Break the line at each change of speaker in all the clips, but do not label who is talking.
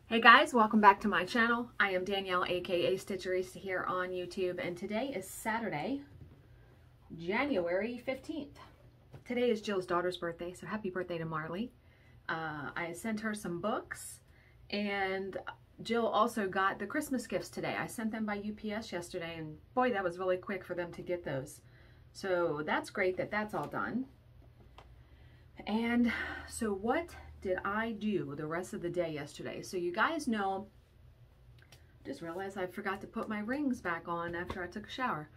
Hey guys, welcome back to my channel. I am Danielle, aka Stitcherista here on YouTube, and today is Saturday, January 15th. Today is Jill's daughter's birthday, so happy birthday to Marley. I sent her some books, and Jill also got the Christmas gifts today. I sent them by UPS yesterday, and boy, that was really quick for them to get those. So that's great that that's all done. And so what did I do the rest of the day yesterday? So you guys know, just realized I forgot to put my rings back on after I took a shower.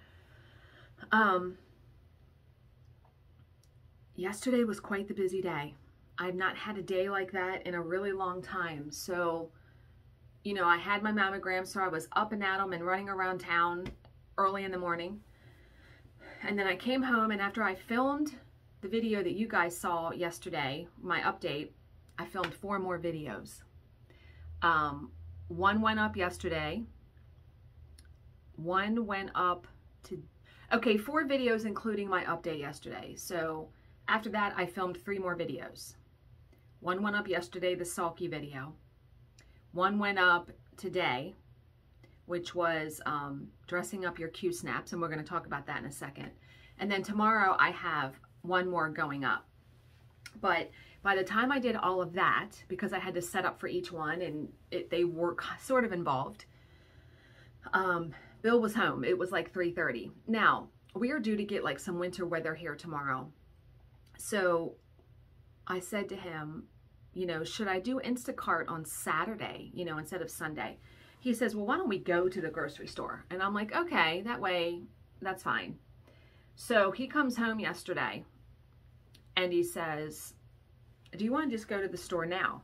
Yesterday was quite the busy day. I've not had a day like that in a really long time. So, you know, I had my mammogram, so I was up and at 'em and running around town early in the morning. And then I came home, and after I filmed the video that you guys saw yesterday, my update, I filmed 4 more videos. One went up yesterday. One went up to, okay, 4 videos including my update yesterday. So after that, I filmed 3 more videos. One went up yesterday, the Sulky video. One went up today, which was dressing up your Q snaps, and we're going to talk about that in a second. And then tomorrow I have 1 more going up. But by the time I did all of that, because I had to set up for each one and they were sort of involved, Bill was home. It was like 3:30. Now, we are due to get like some winter weather here tomorrow. So I said to him, you know, should I do Instacart on Saturday, you know, instead of Sunday? He says, well, why don't we go to the grocery store? And I'm like, okay, that way, that's fine. So he comes home yesterday and he says, do you want to just go to the store now?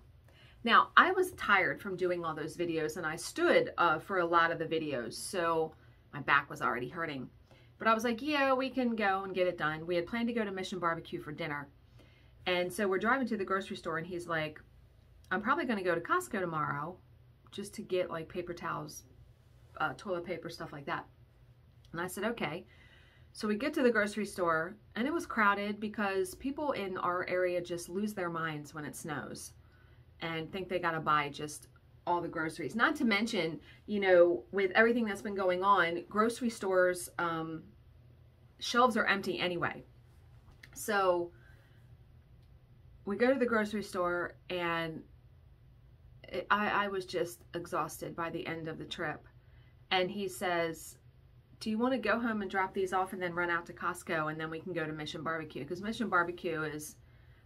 Now, I was tired from doing all those videos, and I stood for a lot of the videos, so my back was already hurting. But I was like, yeah, we can go and get it done. We had planned to go to Mission Barbecue for dinner. And so we're driving to the grocery store, and he's like, I'm probably going to go to Costco tomorrow just to get like paper towels, toilet paper, stuff like that. And I said, okay. So we get to the grocery store, and it was crowded because people in our area just lose their minds when it snows and think they got to buy just all the groceries. Not to mention, you know, with everything that's been going on, grocery stores, shelves are empty anyway. So we go to the grocery store, and I was just exhausted by the end of the trip. And he says, do you want to go home and drop these off and then run out to Costco, and then we can go to Mission Barbecue? Because Mission Barbecue is,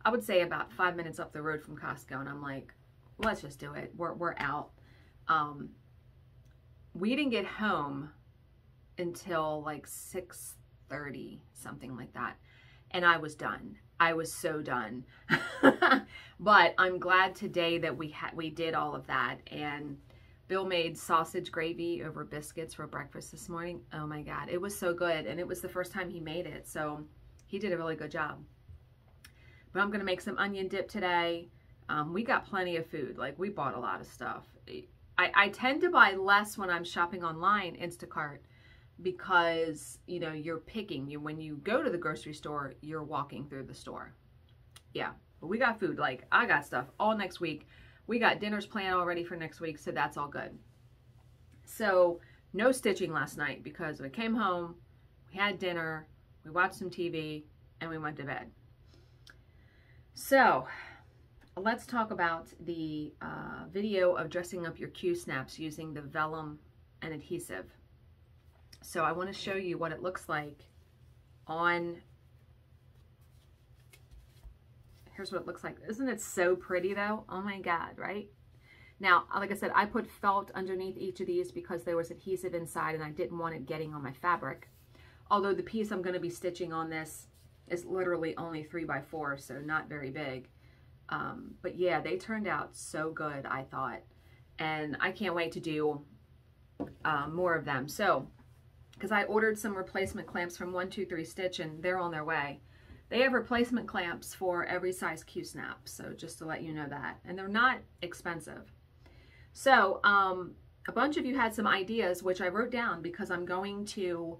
I would say, about 5 minutes up the road from Costco. And I'm like, let's just do it. We're out. We didn't get home until like 6:30, something like that. And I was done. I was so done. But I'm glad today that we did all of that. And Bill made sausage gravy over biscuits for breakfast this morning. Oh my God, it was so good. And it was the first time he made it. So he did a really good job. But I'm going to make some onion dip today. We got plenty of food. Like, we bought a lot of stuff. I tend to buy less when I'm shopping online, Instacart, because, you know, you're picking. When you go to the grocery store, you're walking through the store. Yeah, but we got food. Like, I got stuff all next week. We got dinners planned already for next week, so that's all good. So no stitching last night because we came home, we had dinner, we watched some TV, and we went to bed. So let's talk about the video of dressing up your Q snaps using the vellum and adhesive. So I want to show you what it looks like on. Here's what it looks like. Isn't it so pretty though? Oh my God, right? Now, like I said, I put felt underneath each of these because there was adhesive inside and I didn't want it getting on my fabric. Although the piece I'm going to be stitching on this is literally only 3x4, so not very big. But yeah, they turned out so good, I thought. And I can't wait to do more of them. So, because I ordered some replacement clamps from 123 Stitch, and they're on their way. They have replacement clamps for every size Q snap, so just to let you know that. And they're not expensive. So a bunch of you had some ideas, which I wrote down because I'm going to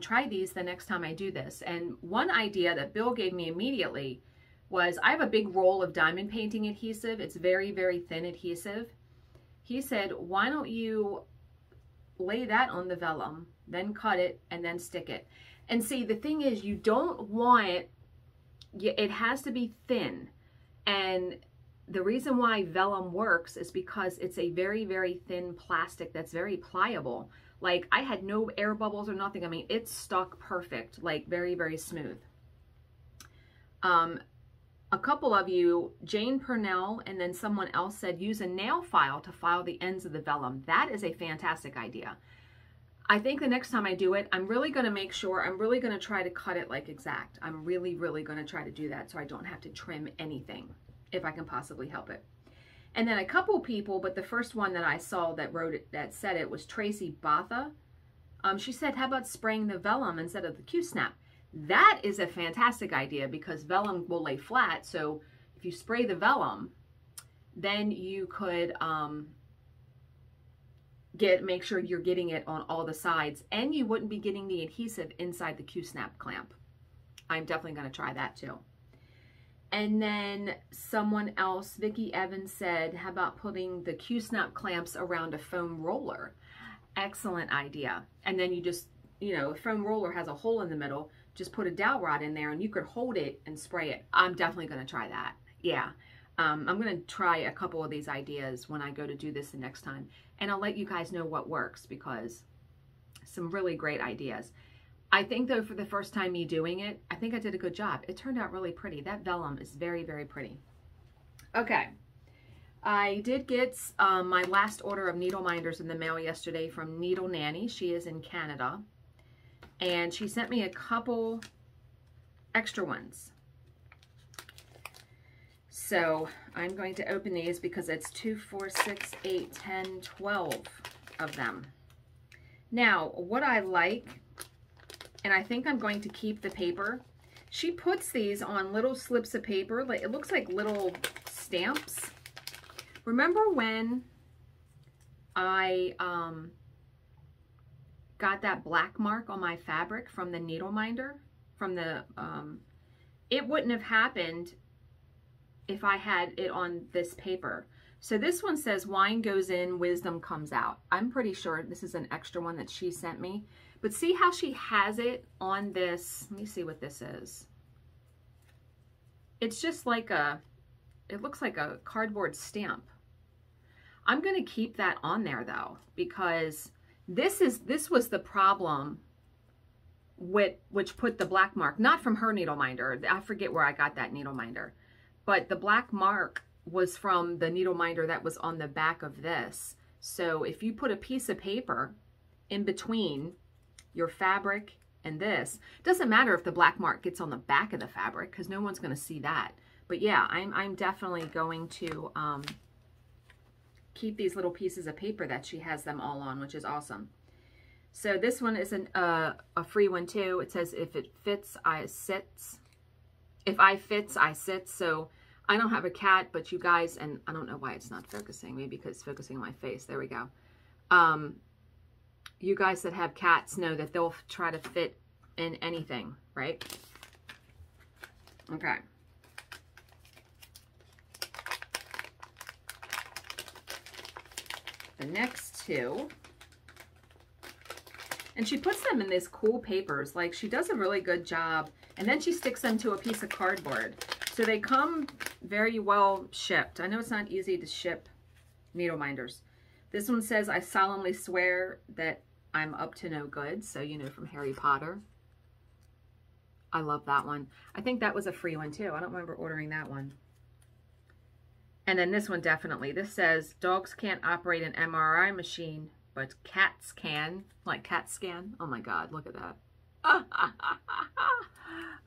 try these the next time I do this. And one idea that Bill gave me immediately was I have a big roll of diamond painting adhesive. It's very, very thin adhesive. He said, why don't you lay that on the vellum, then cut it, and then stick it. And see, the thing is, you don't want it has to be thin. And the reason why vellum works is because it's a very, very thin plastic that's very pliable. Like, I had no air bubbles or nothing. I mean, it stuck perfect, like very, very smooth. A couple of you, Jane Purnell and then someone else said use a nail file to file the ends of the vellum. That is a fantastic idea. I think the next time I do it, I'm really going to make sure, I'm really going to try to cut it like exact. I'm really, really going to try to do that so I don't have to trim anything if I can possibly help it. And then a couple people, but the first one that I saw that wrote it, that said it, was Tracy Botha. She said, how about spraying the vellum instead of the Q-snap? That is a fantastic idea because vellum will lay flat. So if you spray the vellum, then you could make sure you're getting it on all the sides, and you wouldn't be getting the adhesive inside the Q-snap clamp. I'm definitely going to try that too. And then someone else, Vicki Evans, said, how about putting the Q-snap clamps around a foam roller? Excellent idea. And then you just, you know, a foam roller has a hole in the middle, just put a dowel rod in there and you could hold it and spray it. I'm definitely going to try that. Yeah. I'm going to try a couple of these ideas when I go to do this the next time. And I'll let you guys know what works because some really great ideas. I think though, for the first time me doing it, I think I did a good job. It turned out really pretty. That vellum is very, very pretty. Okay. I did get my last order of needle minders in the mail yesterday from Needle Nanny. She is in Canada. And she sent me a couple extra ones. So I'm going to open these because it's 2, 4, 6, 8, 10, 12 of them. Now, what I like, and I think I'm going to keep the paper, she puts these on little slips of paper. Like, it looks like little stamps. Remember when I got that black mark on my fabric from the needle minder? From the, it wouldn't have happened if I had it on this paper. So this one says, wine goes in, wisdom comes out. I'm pretty sure this is an extra one that she sent me. But see how she has it on this? Let me see what this is. It's just like a, it looks like a cardboard stamp. I'm going to keep that on there though, because this was the problem which put the black mark, not from her needle minder. I forget where I got that needle minder. But the black mark was from the needle minder that was on the back of this. So if you put a piece of paper in between your fabric and this, it doesn't matter if the black mark gets on the back of the fabric because no one's going to see that. But yeah, I'm definitely going to keep these little pieces of paper that she has them all on, which is awesome. So this one is a free one too. It says, if it fits, I sits. If I fits, I sit. So I don't have a cat, but you guys, and I don't know why it's not focusing, maybe because it's focusing on my face. There we go. You guys that have cats know that they'll try to fit in anything, right? Okay. The next two, and she puts them in these cool papers. Like, she does a really good job. And then she sticks them to a piece of cardboard. So they come very well shipped. I know it's not easy to ship needle minders. This one says, I solemnly swear that I'm up to no good. So, you know, from Harry Potter. I love that one. I think that was a free one too. I don't remember ordering that one. And then this one definitely. This says, dogs can't operate an MRI machine, but cats can. Like CAT scan. Oh my God, look at that.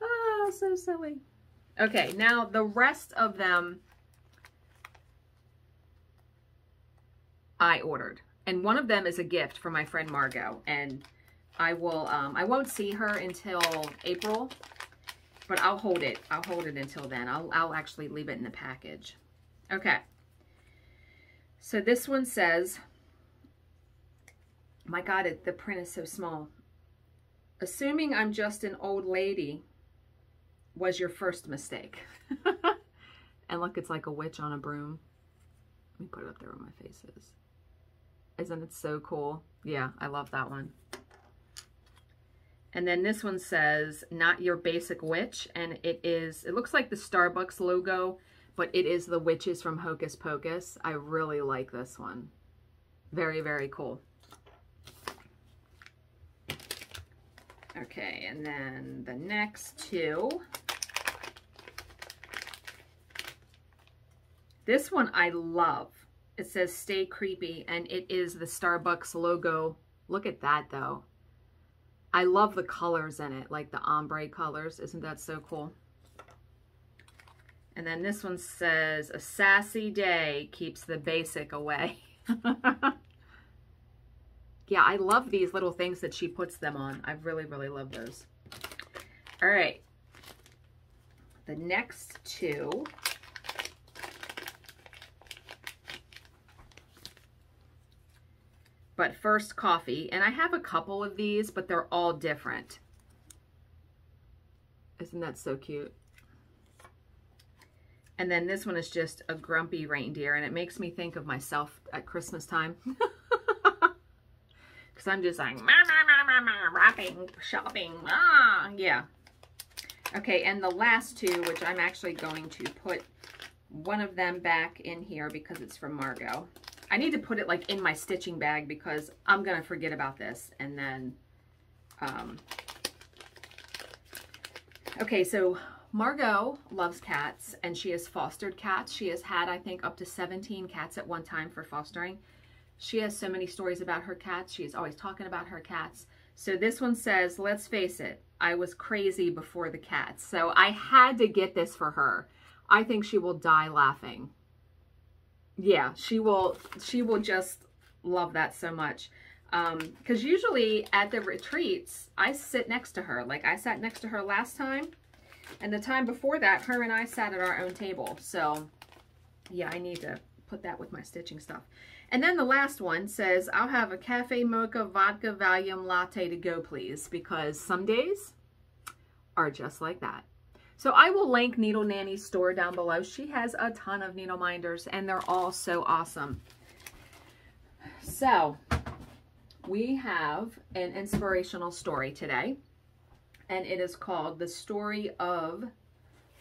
Oh, so silly. Okay, now the rest of them I ordered. And one of them is a gift for my friend Margot. And I will, I won't see her until April, but I'll hold it. I'll hold it until then. I'll actually leave it in the package. Okay. So this one says, my God, the print is so small. Assuming I'm just an old lady was your first mistake. And look, it's like a witch on a broom. Let me put it up there where my face is. Isn't it so cool? Yeah, I love that one. And then this one says, not your basic witch. And it looks like the Starbucks logo, but it is the witches from Hocus Pocus. I really like this one. Very, very cool. Okay, and then the next two. This one I love. It says stay creepy, and it is the Starbucks logo. Look at that though. I love the colors in it, like the ombre colors. Isn't that so cool? And then this one says a sassy day keeps the basic away. Yeah, I love these little things that she puts them on. I really, really love those. All right. The next two. But first, coffee. And I have a couple of these, but they're all different. Isn't that so cute? And then this one is just a grumpy reindeer, and it makes me think of myself at Christmas time. Because I'm just like, wrapping, shopping, yeah. Okay, and the last two, which I'm actually going to put one of them back in here because it's from Margot. I need to put it like in my stitching bag because I'm going to forget about this. And then, okay, so Margot loves cats, and she has fostered cats. She has had, I think, up to 17 cats at one time for fostering. She has so many stories about her cats. She's always talking about her cats. So this one says, let's face it, I was crazy before the cats. So I had to get this for her. I think she will die laughing. Yeah, she will just love that so much. Because usually at the retreats, I sit next to her. Like I sat next to her last time. And the time before that, her and I sat at our own table. So yeah, I need to put that with my stitching stuff. And then the last one says, I'll have a cafe mocha vodka Valium latte to go, please. Because some days are just like that. So I will link Needle Nanny's store down below. She has a ton of needle minders, and they're all so awesome. So we have an inspirational story today, and it is called The Story of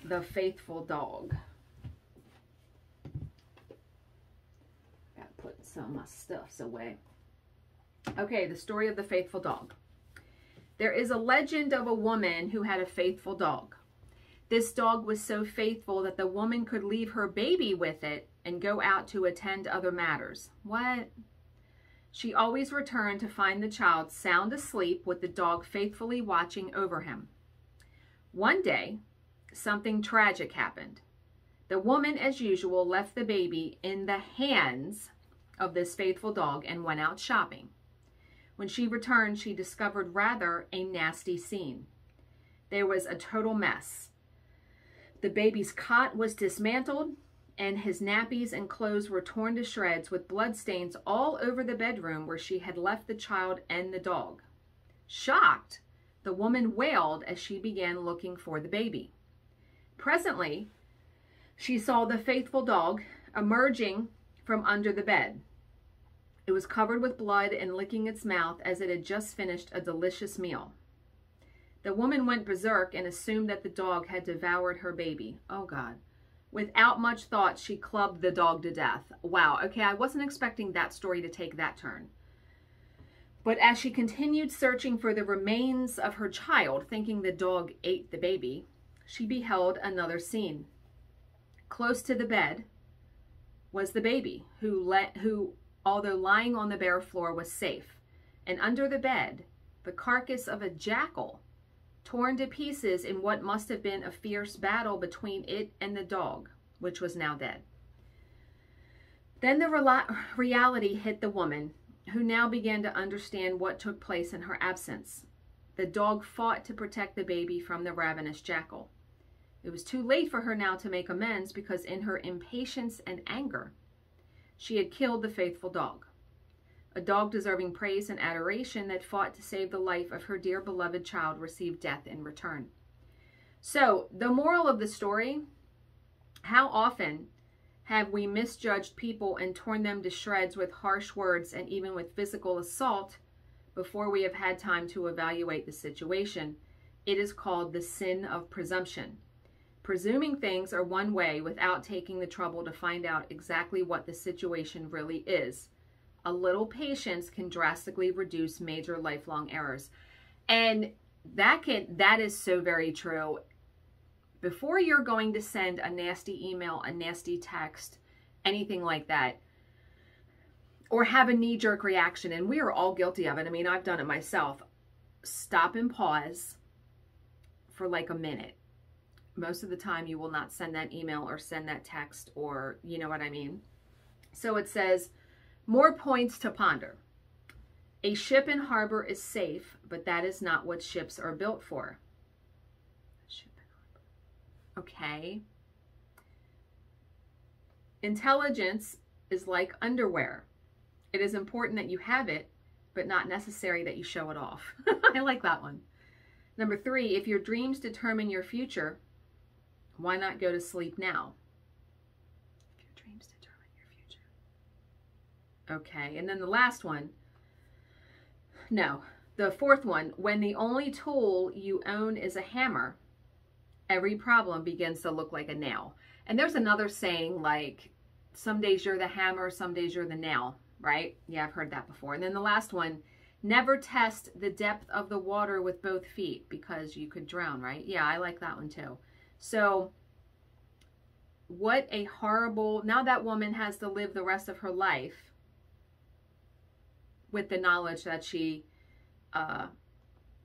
the Faithful Dog. Gotta put some of my stuffs away. Okay, the story of the faithful dog. There is a legend of a woman who had a faithful dog. This dog was so faithful that the woman could leave her baby with it and go out to attend other matters. What? She always returned to find the child sound asleep with the dog faithfully watching over him. One day, something tragic happened. The woman, as usual, left the baby in the hands of this faithful dog and went out shopping. When she returned, she discovered rather a nasty scene. There was a total mess. The baby's cot was dismantled, and his nappies and clothes were torn to shreds with bloodstains all over the bedroom where she had left the child and the dog. Shocked, the woman wailed as she began looking for the baby. Presently, she saw the faithful dog emerging from under the bed. It was covered with blood and licking its mouth as it had just finished a delicious meal. The woman went berserk and assumed that the dog had devoured her baby. Oh, God. Without much thought, she clubbed the dog to death. Wow. Okay, I wasn't expecting that story to take that turn. But as she continued searching for the remains of her child, thinking the dog ate the baby, she beheld another scene. Close to the bed was the baby, who, although lying on the bare floor, was safe. And under the bed, the carcass of a jackal, torn to pieces in what must have been a fierce battle between it and the dog, which was now dead. Then the reality hit the woman, who now began to understand what took place in her absence. The dog fought to protect the baby from the ravenous jackal. It was too late for her now to make amends because in her impatience and anger, she had killed the faithful dog. A dog deserving praise and adoration that fought to save the life of her dear beloved child received death in return. So the moral of the story, how often have we misjudged people and torn them to shreds with harsh words and even with physical assault before we have had time to evaluate the situation. It is called the sin of presumption. Presuming things are one way without taking the trouble to find out exactly what the situation really is. A little patience can drastically reduce major lifelong errors. And that is so very true. Before you're going to send a nasty email, a nasty text, anything like that, or have a knee-jerk reaction, and we are all guilty of it. I mean, I've done it myself. Stop and pause for like a minute. Most of the time you will not send that email or send that text, or you know what I mean. So it says, more points to ponder. A ship in harbor is safe, but that is not what ships are built for. Ship in harbor. Okay. Intelligence is like underwear. It is important that you have it, but not necessary that you show it off. I like that one. Number 3, if your dreams determine your future, why not go to sleep now? If your dreams determine your future. Okay, and then the last one. No, the 4th one. When the only tool you own is a hammer, every problem begins to look like a nail. And there's another saying like, some days you're the hammer, some days you're the nail, right? Yeah, I've heard that before. And then the last one, never test the depth of the water with both feet because you could drown, right? Yeah, I like that one too. So what a horrible, now that woman has to live the rest of her life with the knowledge that she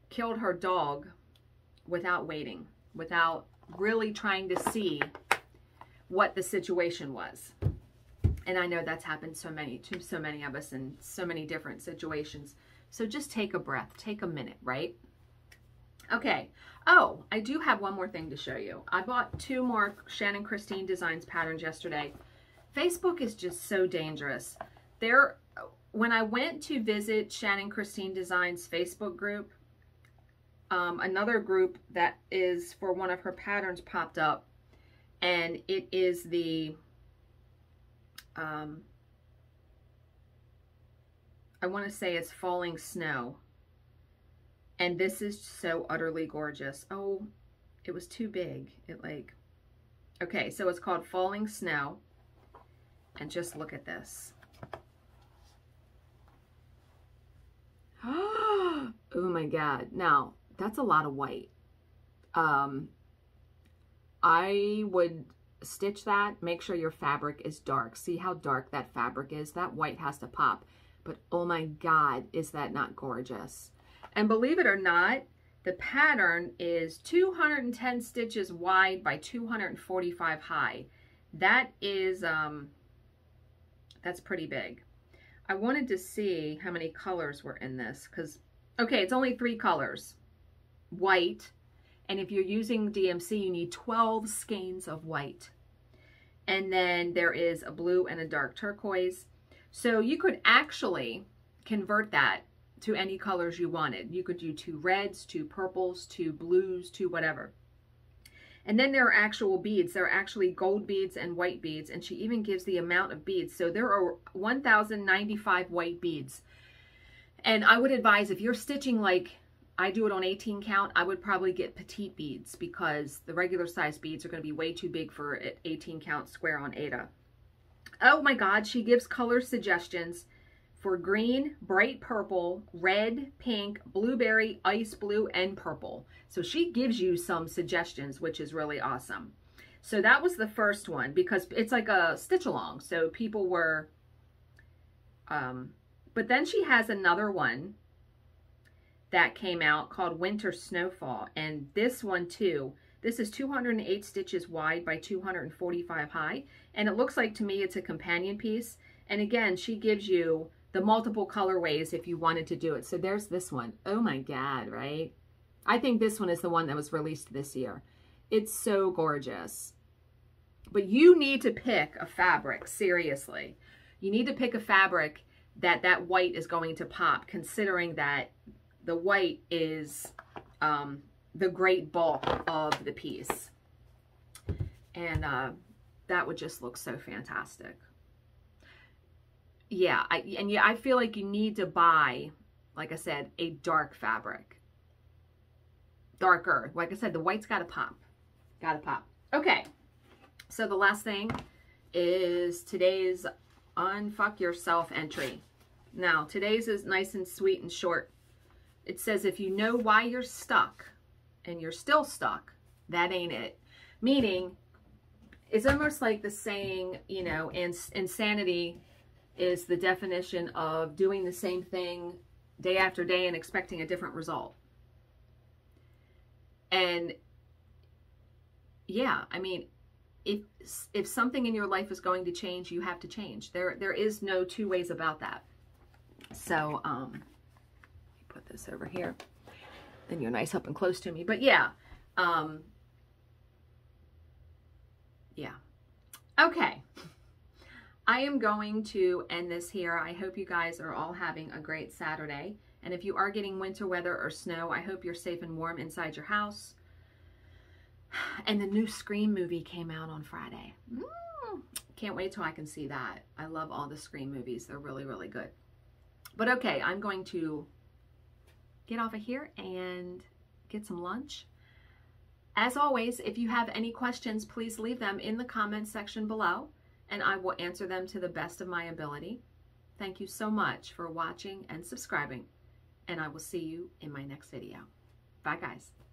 killed her dog without waiting, without really trying to see what the situation was. And I know that's happened to so many of us in so many different situations. So just take a breath, take a minute, right? Okay. Oh, I do have one more thing to show you. I bought 2 more Shannon Christine Designs patterns yesterday. Facebook is just so dangerous. When I went to visit Shannon Christine Designs Facebook group, another group that is for one of her patterns popped up, and it is the I want to say it's Falling Snow. And this is so utterly gorgeous. Oh, it was too big. Okay, so it's called Falling Snow. And just look at this. Oh my God. Now, that's a lot of white. I would stitch that. Make sure your fabric is dark. See how dark that fabric is? That white has to pop. But oh my God, is that not gorgeous? And believe it or not, the pattern is 210 stitches wide by 245 high. That is, that's pretty big. I wanted to see how many colors were in this because, okay, it's only 3 colors. White, and if you're using DMC, you need 12 skeins of white. And then there is a blue and a dark turquoise. So you could actually convert that to any colors you wanted. You could do 2 reds, 2 purples, 2 blues, 2 whatever. And then there are actual beads. There are actually gold beads and white beads, and she even gives the amount of beads. So there are 1,095 white beads. And I would advise, if you're stitching like I do it on 18 count, I would probably get petite beads because the regular size beads are going to be way too big for 18 count square on Aida. Oh my God, she gives color suggestions for green, bright purple, red, pink, blueberry, ice blue, and purple. So she gives you some suggestions, which is really awesome. So that was the first one because it's like a stitch along. So people were, but then she has another one that came out called Winter Snowfall. And this one too, this is 208 stitches wide by 245 high. And it looks like to me it's a companion piece. And again, she gives you the multiple colorways if you wanted to do it. So there's this one. Oh my God, right? I think this one is the one that was released this year. It's so gorgeous. But you need to pick a fabric, seriously. You need to pick a fabric that white is going to pop, considering that the white is the great bulk of the piece. And that would just look so fantastic. Yeah, I feel like you need to buy, like I said, a dark fabric. Darker. Like I said, the white's got to pop. Got to pop. Okay. So the last thing is today's Unfuck Yourself entry. Now, today's is nice and sweet and short. It says, if you know why you're stuck and you're still stuck, that ain't it. Meaning, it's almost like the saying, you know, insanity is the definition of doing the same thing day after day and expecting a different result. And yeah, I mean, if something in your life is going to change, you have to change. There is no two ways about that. So, let me put this over here. Then you're nice up and close to me. But yeah, yeah. Okay. I am going to end this here. I hope you guys are all having a great Saturday. And if you are getting winter weather or snow, I hope you're safe and warm inside your house. And the new Scream movie came out on Friday. Can't wait till I can see that. I love all the Scream movies. They're really, really good. But okay, I'm going to get off of here and get some lunch. As always, if you have any questions, please leave them in the comments section below, and I will answer them to the best of my ability. Thank you so much for watching and subscribing, and I will see you in my next video. Bye, guys.